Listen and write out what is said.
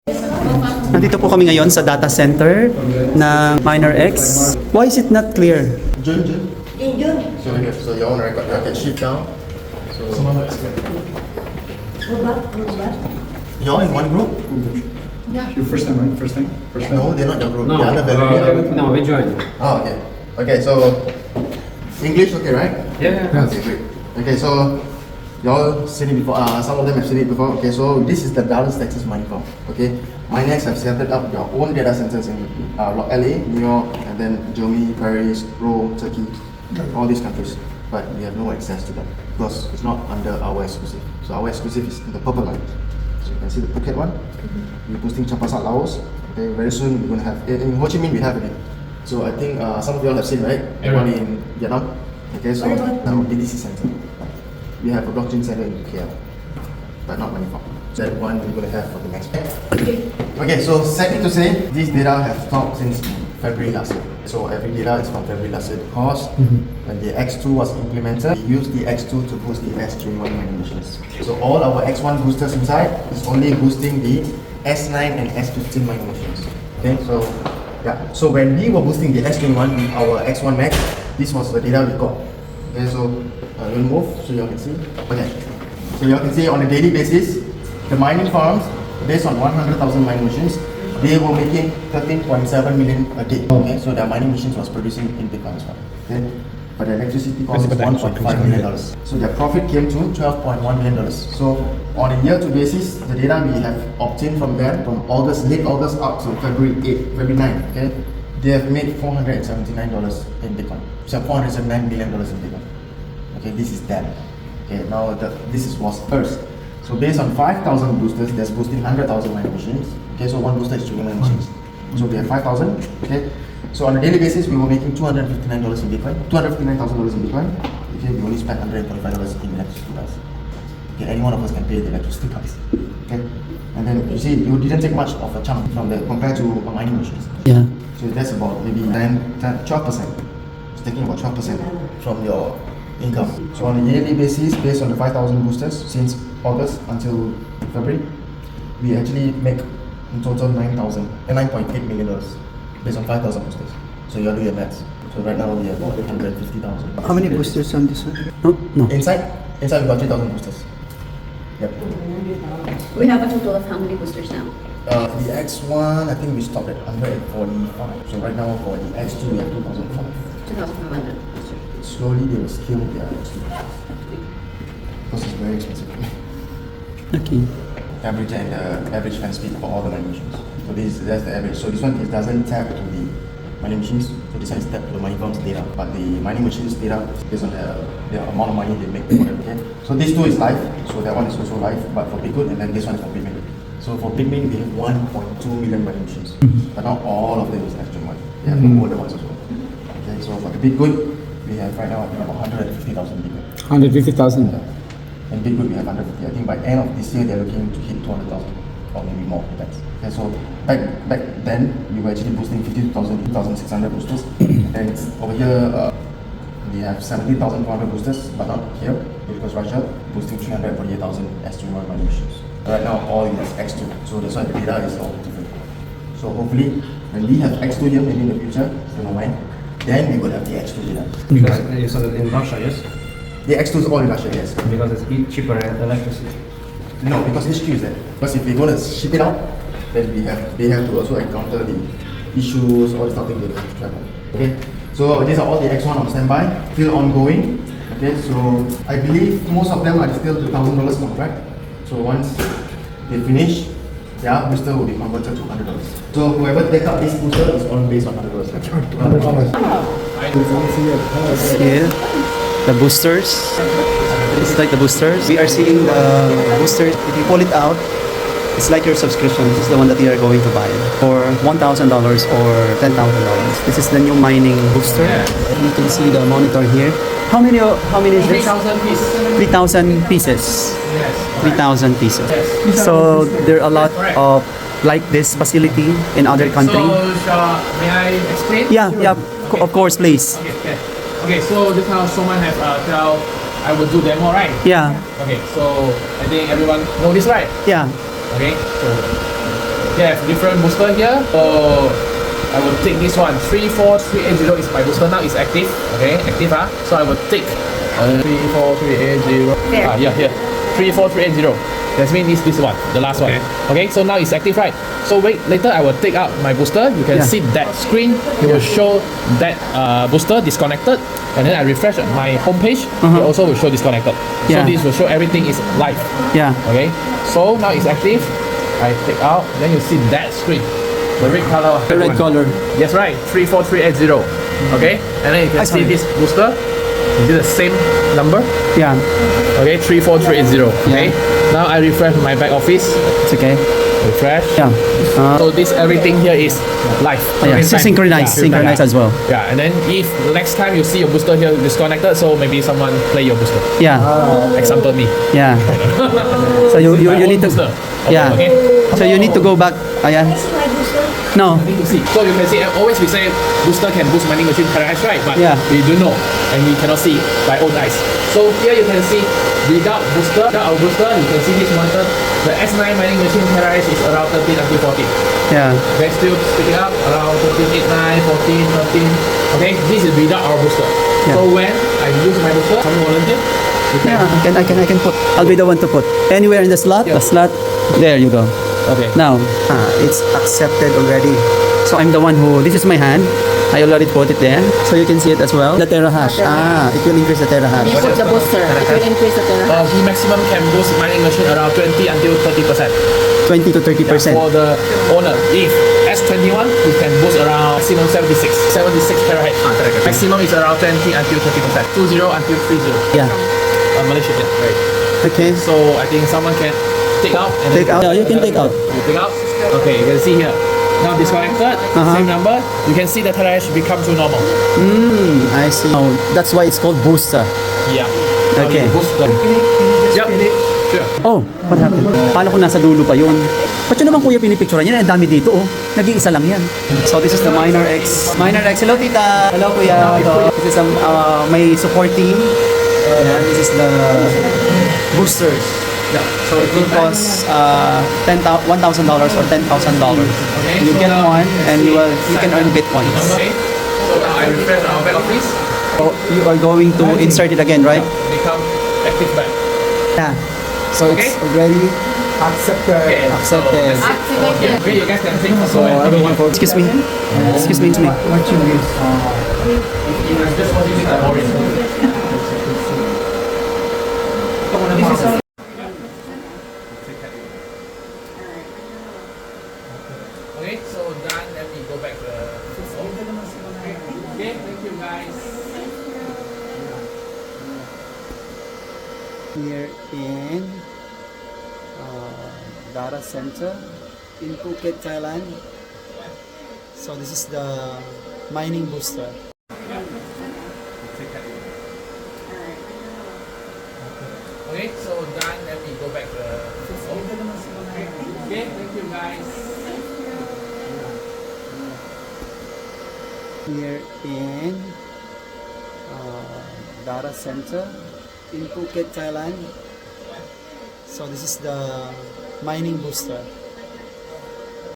Nandito po kami ngayon sa data center ng Minor X. Why is it not clear? June. So your own record, you can shift down. So you're in one group? Yeah. Your first time, right? First time? No, they're not your group. No, no, we joined. Oh, okay. Okay, so English, okay, right? Yeah. Okay, great. Okay, so y'all seen it before. Some of them have seen it before. Okay, so this is the Dallas, Texas mining farm. Okay, Minex have set up your own data centers in LA, New York, and then Germany, Paris, Rome, Turkey, all these countries. But we have no access to them because it's not under our exclusive. So our exclusive is in the purple line. So you can see the Phuket one. We're boosting Champasak, Laos. Okay, very soon we're gonna have in Ho Chi Minh we have it. So I think some of you all have seen, right? The one in Vietnam. Okay, so now BTC center. We have a blockchain center in KL, but not many farm. That one we're gonna have for the next. Okay, so sadly to say, these data have stopped since February last year. So every data is from February last year because when the X2 was implemented, we used the X2 to boost the S21 mining machines. So all our X1 boosters inside is only boosting the S9 and S15 mining machines. Okay, so yeah. So when we were boosting the S21 with our X1 Max, this was the data we got. Okay, so we'll move so you can see. Okay, so you can see on a daily basis, the mining farms, based on 100,000 mining machines, they were making 13.7 million a day. Okay, so their mining machines was producing in Bitcoin as well. Okay, but the electricity cost is $1.5 million. So their profit came to $12.1 million. So on a year-to basis, the data we have obtained from them from August, late August up to February 8, February 9, okay, they have made $479 in Bitcoin. So $479 million in Bitcoin. Okay, this is them. Okay, now this was first. So based on 5,000 boosters, that's boosting 100,000 mining machines. Okay, so one booster is 20 mining machines. So we have 5,000. Okay, so on a daily basis, we were making $259 in Bitcoin, $259,000 in Bitcoin. Okay, we only spent $125 in electricity price. Okay, any one of us can pay the electricity price. Okay, and then you see, you didn't take much of a chunk from the compared to mining machines. Yeah. So that's about maybe 12%. It's taking about 12% from your income. So on a yearly basis, based on the 5,000 boosters since August until February, we actually make in total $9.8 million based on 5,000 boosters. So you are doing your maths. So right now we have about 150,000. How many boosters on this one? No. Inside we got 3,000 boosters. Yep. We have a total of how many boosters now? The X1, I think we stopped at 145. So right now for the X2 we have 2,005. 2,500. Slowly they will scale their X2 because it's very expensive. Okay. Average and average fan speed for all the mining machines. So that's the average. So this one doesn't tap to the mining machines. So this one is tapped to the mining farms data. But the mining machines data based on the amount of money they make for them. Okay. So this two is live. So that one is also live. But for Bitcoin and then this one is for Bitcoin. So for Bitcoin we have 1.2 million mining machines. But not all of them is actually one. We have older ones as well. Okay. So for the Bitcoin we have right now about 150,000 Bitcoin. 150,000. And Bitcoin we have 150. I think by end of this year they're looking to hit 200,000 or maybe more, depends. Okay, so back then we were actually boosting 52,000, 2,600 boosters. And over here we have 17,400 boosters, but not here because Russia boosting 348,000 S21 mining machines. Right now all is X2, so that's why the data is all different. So hopefully when we have X2 here, maybe in the future, you know when, then we will have the X2 data. Because you saw that in Russia, yes? The X2 is all in Russia, yes. Because it's cheaper electricity. No, because HQ is there. Because if we're going to ship it out, then they have to also encounter the issues, all the stuff they have to travel. Okay, so these are all the X1 on standby, still ongoing. Okay, so I believe most of them are still $2,000 contract. So once they finish, their booster will be converted to $100. So whoever take up this booster is all based on $100. $100. Here, the boosters. This is like the boosters. We are seeing the boosters. If you pull it out, it's like your subscription. This is the one that you are going to buy for $1,000 or $10,000. This is the new mining booster. You can see the monitor here. How many is this? 3,000 pieces. 3,000 pieces. Yes. 3,000 pieces. Yes. So there are a lot of like this facility in other countries. So may I explain? Yeah, of course, please. Okay, so this how someone have tell I will do demo, right? Yeah. Okay, so I think everyone know this, right? Yeah. Okay, so They have different booster here. So I will take this one. 34380 is my booster now. It's active. Okay, active. So I will take 34380. There. Yeah, here. 34380. That means this one, the last one. Okay, so now it's active, right? So wait, later I will take out my booster. You can Yeah. see that screen. It will show that booster disconnected, and then I refresh my homepage. It also will show disconnected. Yeah. So this will show everything is live. Yeah. Okay, so now it's active. I take out, then you see that screen, the red color. The red color. Yes, right. 34380. Okay, and then you can see this booster. It is the same number. Yeah. Okay, 34380. Okay. Now I refresh my back office. It's okay. Refresh. Yeah. So this everything here is live. Yeah. Real time. Synchronized. Yeah, real time, Synchronized yeah. as well. Yeah, and then if next time you see your booster here disconnected, so maybe someone play your booster. Yeah. Example me. Yeah. So you My need own to. booster. Yeah. Okay. So you need to go back. Ayan. No. Need to see. So you can see, always we say booster can boost mining machine terrorize, right? But Yeah. we don't know and we cannot see by own eyes. So here you can see without our booster, you can see this monitor. The S9 mining machine terrorize is around 13 until 14. Yeah. Okay, still picking up around 13, 8, 9, 14, 13. Okay, this is without our booster. Yeah. So when I use my booster, someone volunteer. You can. Yeah. I can put. I'll be the one to put anywhere in the slot. Yeah. The slot. There you go. Okay. Now, it's accepted already. So I'm the one who, this is my hand. I already put it there. So you can see it as well. The terahash. It will increase the terahash. You put the booster. It will increase the terahash. He maximum can boost mining machine around 20 until 30%. 20 to 30%. For the owner, if S21, we can boost around maximum 76 terahash. Maximum is around 20 until 30%. 20 until 30. Yeah. Malaysia, yeah, right. Okay. So I think someone can take out. And Take out. Yeah, you can take out. You take out. Okay, you can see here. Now disconnected, same number. You can see the terahash become to normal. I see. Oh, that's why it's called booster. Yeah. Okay. Now you boost the. Yep. Sure. Oh, what happened? Paano kung nasa dulo pa yun? Ba't yun naman kuya pinipicturean yan? Ang dami dito oh. Nag-iisa lang yan. So this is the Minor X. Minor X. Hello tita. Hello kuya. Hello. This is my support team. And this is the boosters. Yeah. So it will cost $1,000 or $10,000. You get one and you can earn Bitcoins. Okay. So now I refresh our back office. So you are going to insert it again, right? Become active back. Yeah. So it's already Okay. accepted. Yeah. Okay, you guys can take So everyone, excuse me. Excuse me. Watching this. You just want to use the orange. Okay, so done. Let me go back to the phone. Okay, thank you guys. Here in data center in Phuket, Thailand. So this is the mining booster. Okay, so done. Let me go back to the phone. Okay, thank you guys. Here in data center in Phuket, Thailand. So this is the mining booster.